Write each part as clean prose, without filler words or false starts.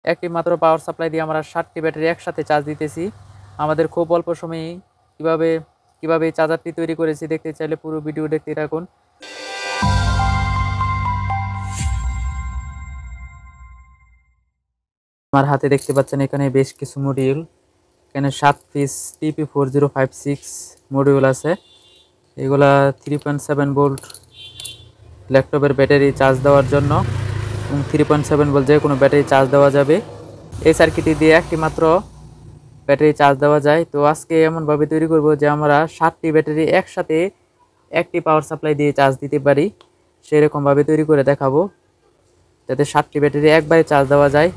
একটি মাত্র power supply দিয়ে আমরা 7টি ব্যাটারি একসাথে চার্জ দিতেছি। আমাদের খুব অল্প সময়েই কিভাবে কিভাবে এই চার্জারটি তৈরি করেছি দেখতে চাইলে পুরো ভিডিও দেখতে থাকুন। আমার হাতে দেখতে পাচ্ছেন এখানে বেশ কিছু মডিউল, এখানে 7 পিস TP4056 মডিউল আছে। এগুলা 3.7 ভোল্ট ল্যাপটপের ব্যাটারি চার্জ দেওয়ার জন্য, এবং 3.7 ভোল্ট যে কোনো ব্যাটারি চার্জ দেওয়া যাবে। এই সার্কিটটি দিয়ে একটি মাত্র ব্যাটারি চার্জ দেওয়া যায়। তো আজকে এমনভাবে তৈরি করব যে আমরা 7টি ব্যাটারি একসাথে একটি পাওয়ার সাপ্লাই দিয়ে চার্জ দিতে পারি, সেরকমভাবে তৈরি করে দেখাবো যাতে 7টি ব্যাটারি একবারে চার্জ দেওয়া যায়।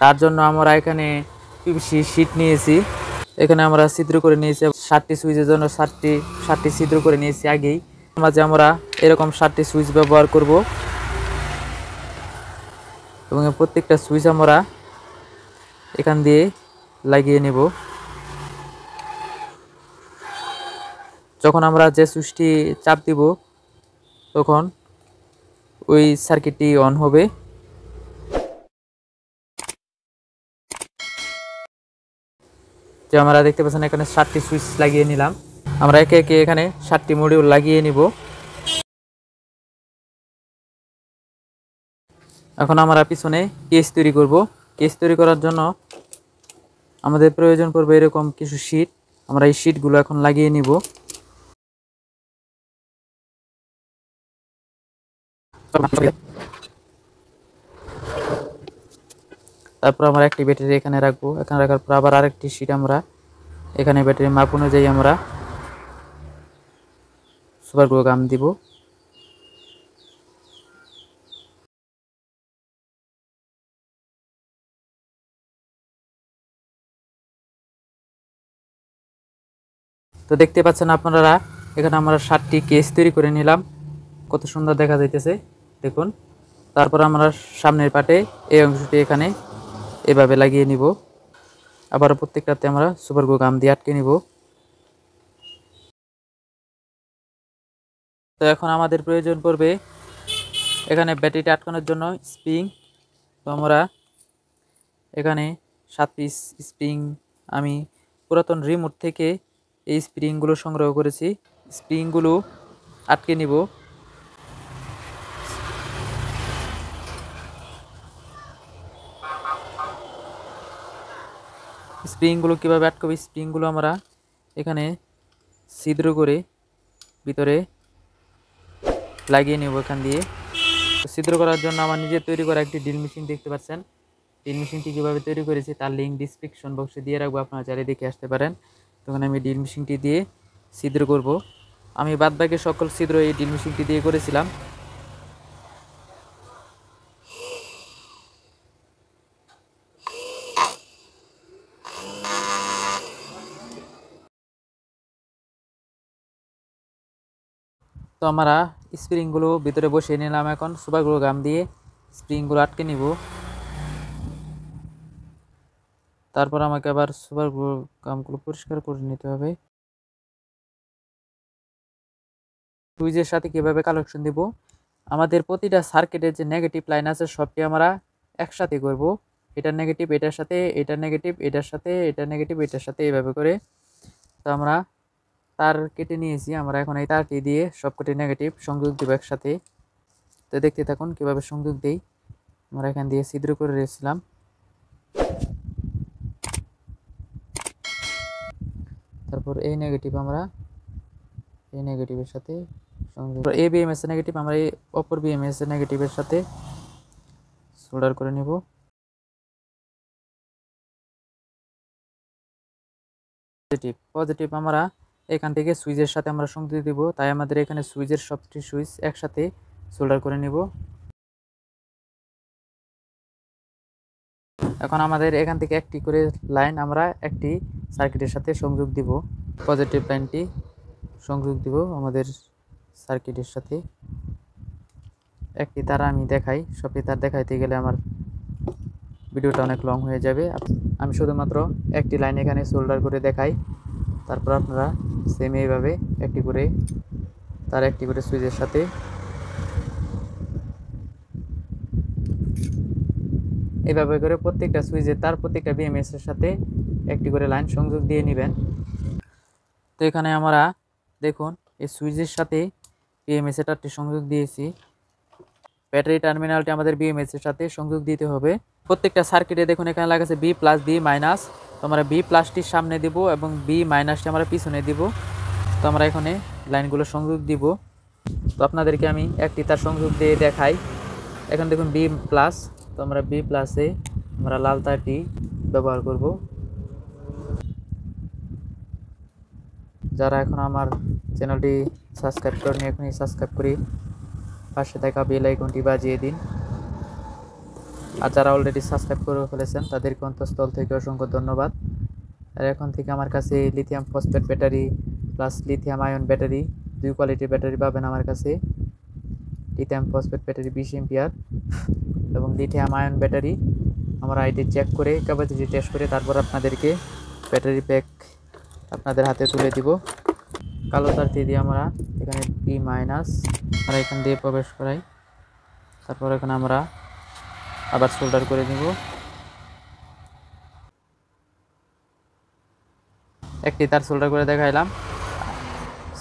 তার জন্য আমরা এখানে পিভিসি শীট নিয়েছি, এখানে আমরা ছিদ্র করে নিয়েছি 7টি সুইচের জন্য 7টি ছিদ্র করে নিয়েছি আগেই। মাঝে আমরা এরকম 7টি সুইচ ব্যবহার করব এবং প্রত্যেকটা সুইচ আমরা এখান দিয়ে লাগিয়ে নেব। যখন আমরা যে সুইচটি চাপ দিব তখন ওই সার্কিটটি অন হবে। যে আমরা দেখতে পাচ্ছেন এখানে 7টি সুইচ লাগিয়ে নিলাম। আমরা একে একে এখানে 7টি মডিউল লাগিয়ে নিব। এখন আমরা পিছনে কেস তৈরি করব। কেস তৈরি করার জন্য আমাদের প্রয়োজন পড়বে এরকম কিছু শীট। আমরা এই শীটগুলো এখন লাগিয়ে নিব। তারপর আমরা একটি ব্যাটারি এখানে রাখবো। এখানে রাখার পর আবার আরেকটি শীট আমরা এখানে ব্যাটারির মাপ অনুযায়ী আমরা সুপার গ্লু গাম দিব। তো দেখতে পাচ্ছেন আপনারা এখানে আমরা 7টি কেস তৈরি করে নিলাম, কত সুন্দর দেখা যাইতেছে দেখুন। তারপর আমরা সামনের পাটে এই অংশটি এখানে এভাবে লাগিয়ে নিব। আবার প্রত্যেকটাতে আমরা সুপার গ্লু গাম দিয়ে আটকে নিব। তো এখন আমাদের প্রয়োজন পড়বে এখানে ব্যাটারিটা আটকানোর জন্য স্প্রিং। তো আমরা এখানে 7 পিস স্প্রিং আমি পুরাতন রিমোট থেকে এই স্প্রিংগুলো সংগ্রহ করেছি। স্প্রিংগুলো আটকে নিব। স্প্রিংগুলো কীভাবে আটকাবে, স্প্রিংগুলো আমরা এখানে ছিদ্র করে ভিতরে লাগিয়ে নেব এখান দিয়ে। ছিদ্র করার জন্য আমার নিজের তৈরি করা একটি ড্রিল মেশিন দেখতে পাচ্ছেন। ড্রিল মেশিনটি কীভাবে তৈরি করেছি তার লিঙ্ক ডিসক্রিপশন বক্সে দিয়ে রাখবো, আপনারা চাইলে দেখে আসতে পারেন। তখন আমি ড্রিল মেশিনটি দিয়ে ছিদ্র করব। আমি বাদবাকি সকল ছিদ্র এই ড্রিল মেশিনটি দিয়ে করেছিলাম। তো আমরা স্প্রিংগুলো ভিতরে বসিয়ে নিলাম। এখন সুপার গ্লু গাম দিয়ে স্প্রিংগুলো আটকে নিব। তারপর আমাকে আবার সুপার গ্লু গামগুলো পরিষ্কার করে নিতে হবে। সুইচের সাথে কিভাবে কানেকশন দিব, আমাদের প্রতিটা সার্কিটের যে নেগেটিভ লাইন আছে সবটি আমরা একসাথে করব। এটার নেগেটিভ এটার সাথে, এটার নেগেটিভ এটার সাথে, এটার নেগেটিভ এটার সাথে, এইভাবে করে। তো আমরা তার কেটে নিয়েছি, আমরা এখন এই তারটি দিয়ে সবকটি নেগেটিভ সংযোগ দেব একসাথে। তো দেখতে থাকুন কিভাবে সংযোগ দেই। আমরা এখান দিয়ে ছিদ্র করে রেখেছিলাম। তারপর এই নেগেটিভ আমরা এই নেগেটিভের সাথে সংযোগ, এই বিএমএস এর নেগেটিভ আমরা এই অপর বিএমএস এর নেগেটিভের সাথে সোল্ডার করে নেব। পজিটিভ আমরা এখান থেকে সুইচের সাথে আমরা সংযোগ দিব, তাই আমাদের এখানে সুইচের সবটি সুইচ একসাথে সোল্ডার করে নেব। এখন আমাদের এখান থেকে একটি করে লাইন আমরা একটি সার্কিটের সাথে সংযোগ দিব। পজিটিভ লাইনটি সংযোগ দিব আমাদের সার্কিটের সাথে। একটি তার আমি দেখাই, সবটি তার দেখাইতে গেলে আমার ভিডিওটা অনেক লং হয়ে যাবে। আমি শুধুমাত্র একটি লাইন এখানে সোল্ডার করে দেখাই, তারপর আপনারা সেম এইভাবে একটি করে তার একটি করে সুইচের সাথে এইভাবে করে প্রত্যেকটা সুইচে তার প্রত্যেকটা বিএমএস এর সাথে একটি করে লাইন সংযোগ দিয়ে নেবেন। তো এখানে আমরা দেখুন এই সুইচের সাথে বিএমএস এর তারটি সংযোগ দিয়েছি। ব্যাটারি টার্মিনালটি আমাদের বিএমএস এর সাথে সংযোগ দিতে হবে। প্রত্যেকটা সার্কিটে দেখুন এখানে লেখা আছে বি প্লাস বি মাইনাস। তো আমরা বি প্লাসটির সামনে দিব এবং বি মাইনাসটি আমরা পিছনে দিব। তো আমরা এখানে লাইনগুলো সংযোগ দিব। তো আপনাদেরকে আমি একটি তার সংযোগ দিয়ে দেখাই। এখন দেখুন বি প্লাস, তো আমরা বি প্লাসে আমরা লাল তারটি ব্যবহার করব। যারা এখন আমার চ্যানেলটি সাবস্ক্রাইব করেনি এখনই সাবস্ক্রাইব করি পাশে থাকা বেল আইকনটি বাজিয়ে দিন। আর যারা অলরেডি সাবস্ক্রাইব করে ফেলেছেন তাদেরকে অন্তঃস্থল থেকে অসংখ্য ধন্যবাদ। আর এখন থেকে আমার কাছে lithium phosphate battery plus lithium ion battery দুই কোয়ালিটির ব্যাটারি পাবেন আমার কাছে। লিথিয়াম ফসফেট ব্যাটারি 20 এম্পিয়ার এবং লিথিয়াম আয়ন ব্যাটারি আমরা আইটি চেক করে ক্যাপাসিটি টেস্ট করে তারপর আপনাদেরকে ব্যাটারি প্যাক আপনাদের হাতে তুলে দিব। কালো তারটি দিয়ে আমরা এখানে বি মাইনাস আমরা এখান দিয়ে প্রবেশ করাই। তারপর এখানে আমরা আবার সোল্ডার করে দিব। একটি তার সোল্ডার করে দেখাইলাম।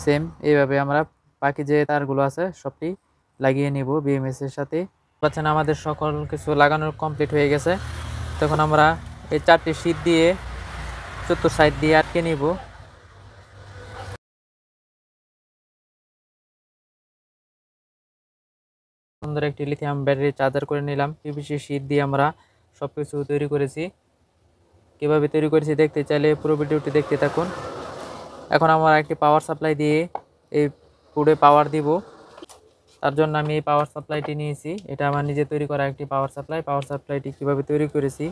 সেম এইভাবে আমরা বাকি যে তারগুলো আছে সবটি লাগিয়ে নিব বিএমএস এর সাথে। পাচ্ছেন আমাদের সকল কিছু লাগানোর কমপ্লিট হয়ে গেছে। তখন আমরা এই 4টি শীট দিয়ে চতুর্থ সাইড দিয়ে আটকে নিব। সুন্দর একটি লিথিয়াম ব্যাটারি চার্জার করে নিলাম। পিভিসি শীট দিয়ে আমরা সবকিছু তৈরি করেছি। কিভাবে তৈরি করেছি দেখতে চাইলে পুরো ভিডিওটি দেখতে থাকুন। এখন আমরা একটি পাওয়ার সাপ্লাই দিয়ে এই পুরো পাওয়ার দিব। তার জন্য আমি এই পাওয়ার সাপ্লাইটি নিয়েছি। এটা আমার নিজে তৈরি করা একটি পাওয়ার সাপ্লাই। পাওয়ার সাপ্লাইটি কিভাবে তৈরি করেছি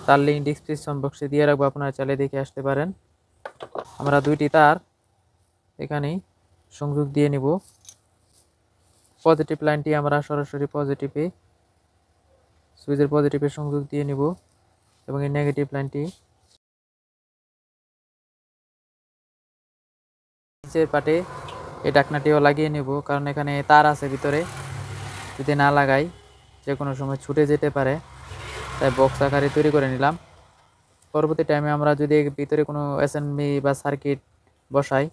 তার লিঙ্ক ডিসক্রিপশন বক্সে দিয়ে রাখবো, আপনারা চাইলে দেখে আসতে পারেন। আমরা দুইটি তার এখানে সংযোগ দিয়ে নিব। পজিটিভ লাইনটি আমরা সরাসরি পজিটিভে সুইচের পজিটিভে সংযোগ দিয়ে নিব এবং এই নেগেটিভ লাইনটি নিচের পাটে এই ঢাকনাটিও লাগিয়ে নেব, কারণ এখানে তার আছে ভিতরে, যদি না লাগাই যে কোনো সময় ছুটে যেতে পারে, তাই বক্স আকারে তৈরি করে নিলাম। পরবর্তী টাইমে আমরা যদি ভিতরে কোনো অ্যাসেম্বলি বা সার্কিট বসাই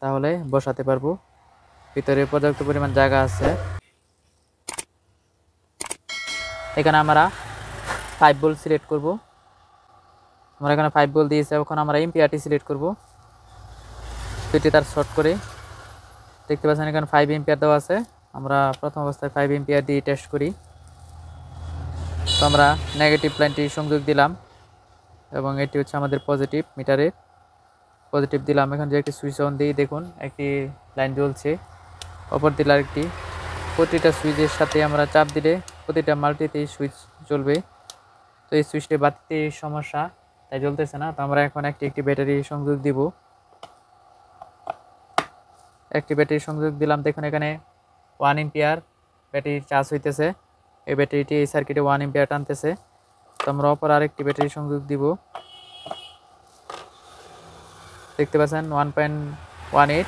তাহলে বসাতে পারবো। ভিতরে পর্যাপ্ত পরিমাণ জায়গা আছে। এখানে আমরা 5 ভোল্ট সিলেক্ট করব। আমরা এখানে 5 ভোল্ট দিয়েছি। এখন আমরা এম্পিয়ারটি সিলেক্ট করব। দুইটি তার শর্ট করে দেখতে পাচ্ছেন এখানে 5 এম্পিয়ার দেওয়া আছে। আমরা প্রথম অবস্থায় 5 এম্পিয়ার দিয়ে টেস্ট করি। তো আমরা নেগেটিভ লাইনটি সংযোগ দিলাম এবং এটি হচ্ছে আমাদের পজিটিভ মিটারের পজিটিভ দিলাম। এখন যে একটি সুইচ অন দিই, দেখুন একটি লাইন জ্বলছে, অপর দিলে আরেকটি। প্রতিটা সুইচের সাথে আমরা চাপ দিলে প্রতিটা মাল্টিতেই সুইচ জ্বলবে। তো এই সুইচটি বাতিতে সমস্যা, তাই জ্বলতেছে না। তো আমরা এখন একটি ব্যাটারি সংযোগ দিব। একটি ব্যাটারি সংযোগ দিলাম। দেখুন এখানে 1 এম্পিয়ার ব্যাটারি চার্জ হইতেছে। এই ব্যাটারিটি এই সার্কিটে 1 এম্পিয়ার টানতেছে। তো আমরা অপর আরেকটি ব্যাটারি সংযোগ দিব। দেখতে পাচ্ছেন 1.18।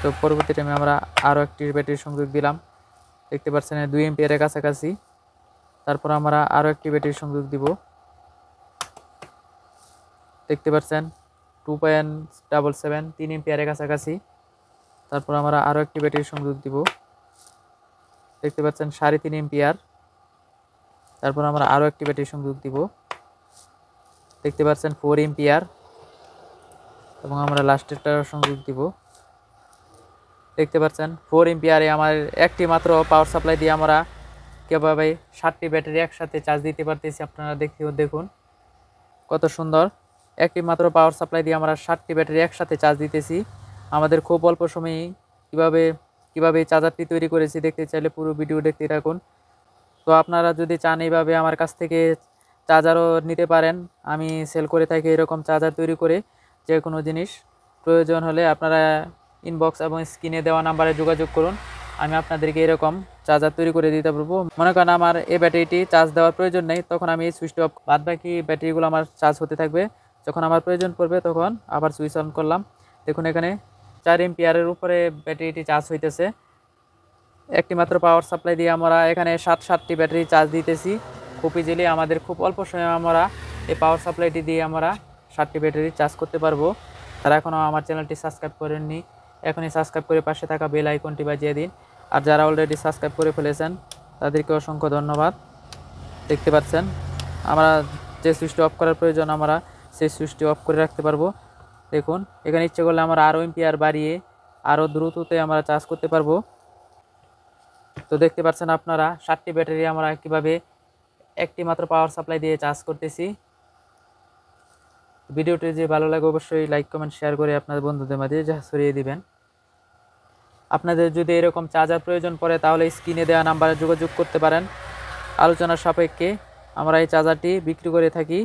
তো পরবর্তী টাইমে আমরা আরও একটি ব্যাটারি সংযোগ দিলাম। দেখতে পাচ্ছেন 2 এম্পিয়ারের কাছাকাছি। তারপর আমরা আরও একটি ব্যাটারি সংযোগ দিব। দেখতে পাচ্ছেন 2.77 3 এম্পিয়ারের কাছাকাছি। তারপর আমরা আরও একটি ব্যাটারি সংযোগ দিব। দেখতে পাচ্ছেন 3.5 এম্পিয়ার। তারপর আমরা আরও একটি ব্যাটারি সংযোগ দিব। দেখতে পাচ্ছেন 4 এম্পিয়ার এবং আমরা লাস্টেরটা সংযোগ দিব। দেখতে পাচ্ছেন 4 এম্পিয়ারে আমার একটি মাত্র পাওয়ার সাপ্লাই দিয়ে আমরা কীভাবে 7টি ব্যাটারি একসাথে চার্জ দিতে পারতেছি। আপনারা দেখুন কত সুন্দর। একটি মাত্র পাওয়ার সাপ্লাই দিয়ে আমরা 7টি ব্যাটারি একসাথে চার্জ দিতেছি। আমাদের খুব অল্প সময়েই কিভাবে চার্জারটি তৈরি করেছি দেখতে চাইলে পুরো ভিডিও দেখতে থাকুন। তো আপনারা যদি চান এইভাবে আমার কাছ থেকে চার্জারও নিতে পারেন। আমি সেল করে থাকি এরকম চার্জার তৈরি করে। যে কোনো জিনিস প্রয়োজন হলে আপনারা ইনবক্স এবং স্ক্রিনে দেওয়া নাম্বারে যোগাযোগ করুন। আমি আপনাদেরকে এরকম চার্জার তৈরি করে দিতে পারবো। মনে করেন আমার এই ব্যাটারিটি চার্জ দেওয়ার প্রয়োজন নেই, তখন আমি এই সুইচটি অফ, বাদ বাকি ব্যাটারিগুলো আমার চার্জ হতে থাকবে। যখন আমার প্রয়োজন পড়বে তখন আবার সুইচ অন করলাম। দেখুন এখানে 4 এম্পিয়ারের উপরে ব্যাটারিটি চার্জ হইতেছে। একটি মাত্র পাওয়ার সাপ্লাই দিয়ে আমরা এখানে 7টি ব্যাটারি চার্জ দিতেছি। খুব ইজিলি আমাদের খুব অল্প সময়ে আমরা এই পাওয়ার সাপ্লাইটি দিয়ে আমরা 7টি ব্যাটারি চার্জ করতে পারবো। তারা এখনও আমার চ্যানেলটি সাবস্ক্রাইব করেননি, এখনই সাবস্ক্রাইব করে পাশে থাকা বেল আইকনটি বাজিয়ে দিন। আর যারা অলরেডি সাবস্ক্রাইব করে ফেলেছেন তাদেরকে অসংখ্য ধন্যবাদ। দেখতে পাচ্ছেন আমরা যে সুইচটি অফ করার প্রয়োজন আমরা সেই সুইচটি অফ করে রাখতে পারবো। দেখুন এখানে ইচ্ছে করলে আমরা আরও এম্পিয়ার বাড়িয়ে আরও দ্রুততে আমরা চার্জ করতে পারবো। তো দেখতে পাচ্ছেন আপনারা 7টি ব্যাটারি আমরা কীভাবে একটি মাত্র পাওয়ার সাপ্লাই দিয়ে চার্জ করতেছি। ভিডিওটি যে ভালো লাগে অবশ্যই লাইক কমেন্ট শেয়ার করে আপনাদের বন্ধুদের মাঝে ছড়িয়ে দিবেন। আপনাদের যদি এরকম চার্জার প্রয়োজন পড়ে তাহলে স্ক্রিনে দেওয়া নাম্বারে যোগাযোগ করতে পারেন। আলোচনার সাপেক্ষে আমরা এই চার্জারটি বিক্রি করে থাকি।